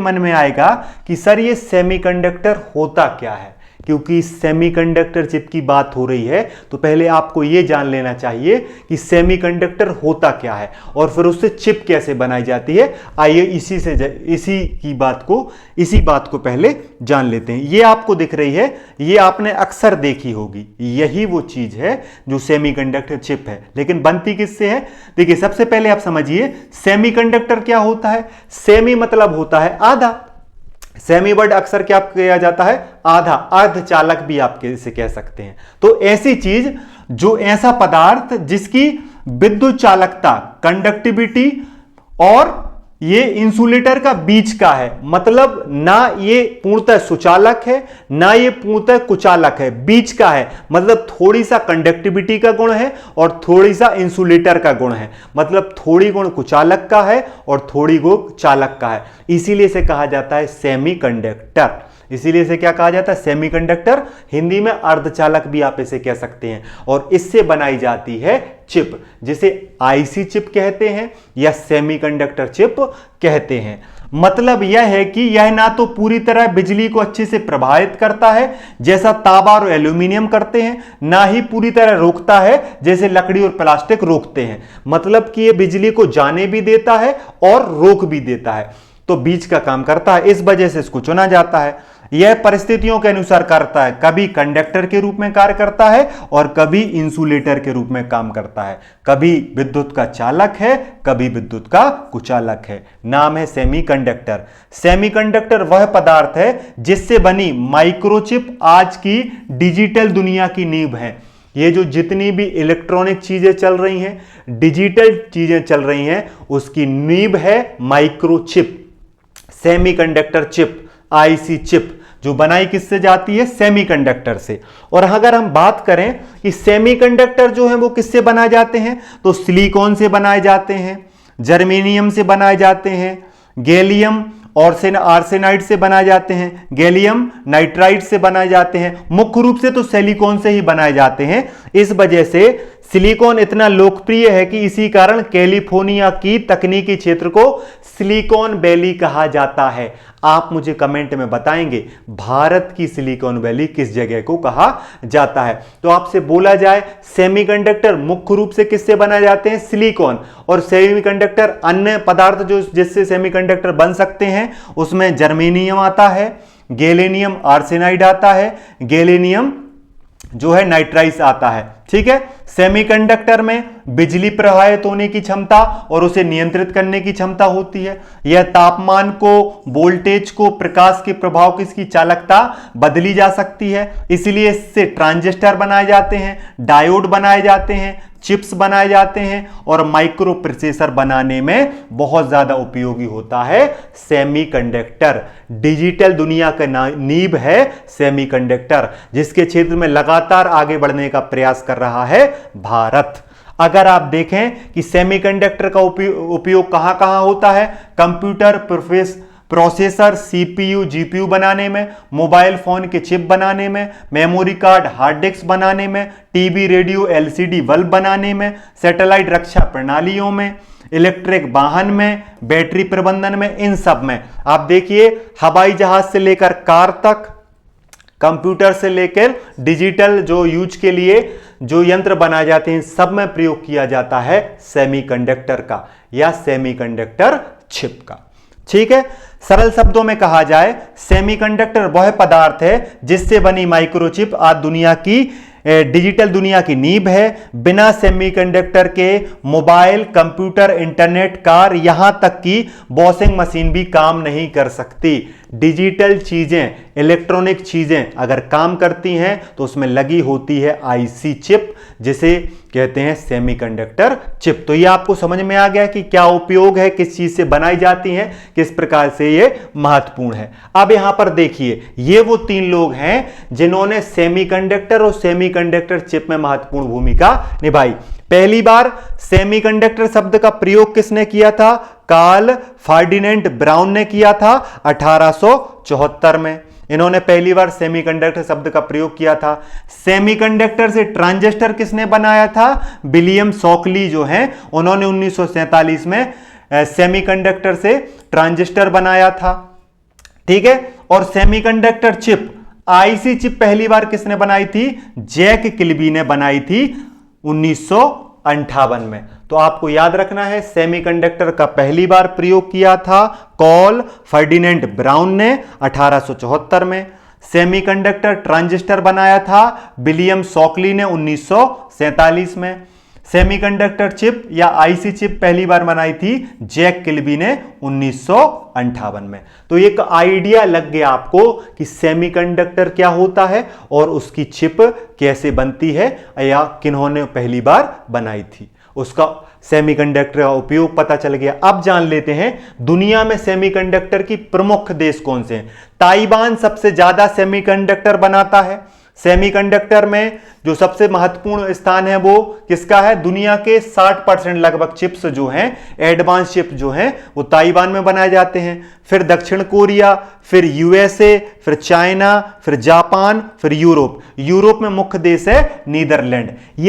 मन में आएगा कि सर ये सेमीकंडक्टर होता क्या है, क्योंकि सेमीकंडक्टर चिप की बात हो रही है तो पहले आपको यह जान लेना चाहिए कि सेमीकंडक्टर होता क्या है और फिर उससे चिप कैसे बनाई जाती है। आइए इसी बात को पहले जान लेते हैं। ये आपको दिख रही है, ये आपने अक्सर देखी होगी, यही वो चीज है जो सेमीकंडक्टर चिप है। लेकिन बनती किससे है? देखिए, सबसे पहले आप समझिए सेमीकंडक्टर क्या होता है। सेमी मतलब होता है आधा, सेमी वर्ड अक्सर क्या किया जाता है? आधा, अर्धचालक भी आप इसे कह सकते हैं। तो ऐसी चीज जो ऐसा पदार्थ जिसकी विद्युत चालकता, कंडक्टिविटी और ये इंसुलेटर का बीच का है, मतलब ना ये पूर्णतः सुचालक है ना ये पूर्णतः कुचालक है, बीच का है। मतलब थोड़ी सा कंडक्टिविटी का गुण है और थोड़ी सा इंसुलेटर का गुण है, मतलब थोड़ी गुण कुचालक का है और थोड़ी गुण चालक का है। इसीलिए इसे कहा जाता है सेमीकंडक्टर। इसीलिए इसे क्या कहा जाता है? सेमीकंडक्टर। हिंदी में अर्धचालक भी आप इसे कह सकते हैं। और इससे बनाई जाती है चिप, जिसे आईसी चिप कहते हैं या सेमीकंडक्टर चिप कहते हैं। मतलब यह है कि यह ना तो पूरी तरह बिजली को अच्छे से प्रभावित करता है जैसा तांबा और एल्यूमिनियम करते हैं, ना ही पूरी तरह रोकता है जैसे लकड़ी और प्लास्टिक रोकते हैं। मतलब कि यह बिजली को जाने भी देता है और रोक भी देता है, तो बीच का काम करता है। इस वजह से इसको चुना जाता है। यह परिस्थितियों के अनुसार करता है, कभी कंडक्टर के रूप में कार्य करता है और कभी इंसुलेटर के रूप में काम करता है। कभी विद्युत का चालक है, कभी विद्युत का कुचालक है। नाम है सेमीकंडक्टर। सेमीकंडक्टर वह पदार्थ है जिससे बनी माइक्रोचिप आज की डिजिटल दुनिया की नींव है। ये जो जितनी भी इलेक्ट्रॉनिक चीजें चल रही हैं, डिजिटल चीजें चल रही हैं, उसकी नींव है microchip, semiconductor chip, IC chip, जो बनाई किससे जाती है? सेमीकंडक्टर से। और अगर हम बात करें कि सेमीकंडक्टर जो है वो किससे बनाए जाते हैं, तो सिलिकॉन से बनाए जाते हैं, जर्मेनियम से बनाए जाते हैं, गैलियम और आर्सेनाइड से बनाए जाते हैं, गैलियम नाइट्राइड से बनाए जाते हैं। मुख्य रूप से तो सिलिकॉन से ही बनाए जाते हैं। इस वजह से सिलिकॉन इतना लोकप्रिय है कि इसी कारण कैलिफोर्निया की तकनीकी क्षेत्र को सिलिकॉन वैली कहा जाता है। आप मुझे कमेंट में बताएंगे भारत की सिलिकॉन वैली किस जगह को कहा जाता है। तो आपसे बोला जाए सेमीकंडक्टर मुख्य रूप से किससे बनाए जाते हैं? सिलिकॉन। और सेमीकंडक्टर अन्य पदार्थ जो जिससे सेमीकंडक्टर बन सकते हैं उसमें जर्मेनियम आता है, गैलियम आर्सेनाइड आता है, गैलियम जो है नाइट्राइड आता है। ठीक है। सेमीकंडक्टर में बिजली प्रवाहित होने की क्षमता और उसे नियंत्रित करने की क्षमता होती है। यह तापमान को, वोल्टेज को, प्रकाश के प्रभाव की इसकी चालकता बदली जा सकती है। इसलिए इससे ट्रांजिस्टर बनाए जाते हैं, डायोड बनाए जाते हैं, चिप्स बनाए जाते हैं और माइक्रो प्रोसेसर बनाने में बहुत ज्यादा उपयोगी होता है सेमीकंडक्टर। डिजिटल दुनिया का नींव है सेमीकंडक्टर, जिसके क्षेत्र में लगातार आगे बढ़ने का प्रयास कर रहा है भारत। अगर आप देखें कि सेमीकंडक्टर का उपयोग कहां कहां होता है, कंप्यूटर प्रोसेसर, सीपीयू, जीपीयू बनाने में, मोबाइल फोन के चिप बनाने में, मेमोरी कार्ड, हार्ड डिस्क बनाने में, टीवी, रेडियो, एलसीडी बल्ब बनाने में, सैटेलाइट रक्षा प्रणालियों में, इलेक्ट्रिक वाहन में, बैटरी प्रबंधन में, इन सब में। आप देखिए हवाई जहाज से लेकर कार तक, कंप्यूटर से लेकर डिजिटल जो यूज के लिए जो यंत्र बनाए जाते हैं, सब में प्रयोग किया जाता है सेमीकंडक्टर का या सेमीकंडक्टर चिप का। ठीक है। सरल शब्दों में कहा जाए, सेमीकंडक्टर वह पदार्थ है जिससे बनी माइक्रोचिप आज दुनिया की डिजिटल दुनिया की नींव है। बिना सेमीकंडक्टर के मोबाइल, कंप्यूटर, इंटरनेट, कार, यहां तक कि वॉशिंग मशीन भी काम नहीं कर सकती। डिजिटल चीजें, इलेक्ट्रॉनिक चीजें अगर काम करती हैं तो उसमें लगी होती है आईसी चिप, जिसे कहते हैं सेमीकंडक्टर चिप। तो ये आपको समझ में आ गया कि क्या उपयोग है, किस चीज से बनाई जाती हैं, किस प्रकार से ये महत्वपूर्ण है। अब यहां पर देखिए, ये वो तीन लोग हैं जिन्होंने सेमीकंडक्टर और सेमीकंडक्टर चिप में महत्वपूर्ण भूमिका निभाई। पहली बार सेमीकंडक्टर शब्द का प्रयोग किसने किया था? कार्ल फर्डिनेंड ब्राउन ने किया था 1874 में। इन्होंने पहली बार सेमीकंडक्टर शब्द का प्रयोग किया था। सेमीकंडक्टर से ट्रांजिस्टर किसने बनाया था? विलियम शॉकली जो हैं, उन्होंने 1947 में सेमीकंडक्टर से ट्रांजिस्टर बनाया था। ठीक है। और सेमीकंडक्टर चिप, आईसी चिप पहली बार किसने बनाई थी? जैक किल्बी ने बनाई थी 1958 में। तो आपको याद रखना है सेमीकंडक्टर का पहली बार प्रयोग किया था कॉल फर्डिनेंड ब्राउन ने 1874 में। सेमीकंडक्टर ट्रांजिस्टर बनाया था विलियम शॉकली ने 1947 में। सेमीकंडक्टर चिप या आईसी चिप पहली बार बनाई थी जैक किल्बी ने 1958 में। तो एक आइडिया लग गया आपको कि सेमीकंडक्टर क्या होता है और उसकी चिप कैसे बनती है या किन्होंने पहली बार बनाई थी, उसका सेमीकंडक्टर का उपयोग पता चल गया। अब जान लेते हैं दुनिया में सेमीकंडक्टर की प्रमुख देश कौन से हैं। ताइवान सबसे ज्यादा सेमीकंडक्टर बनाता है। सेमीकंडक्टर में जो सबसे महत्वपूर्ण स्थान है वो किसका है? दुनिया के 60% लगभग चिप्स जो हैं, एडवांस चिप जो हैं, वो ताइवान में बनाए जाते हैं। फिर दक्षिण कोरिया, फिर यूएसए, फिर चाइना, फिर जापान, फिर यूरोप। यूरोप में मुख्य देश है नीदरलैंड। ये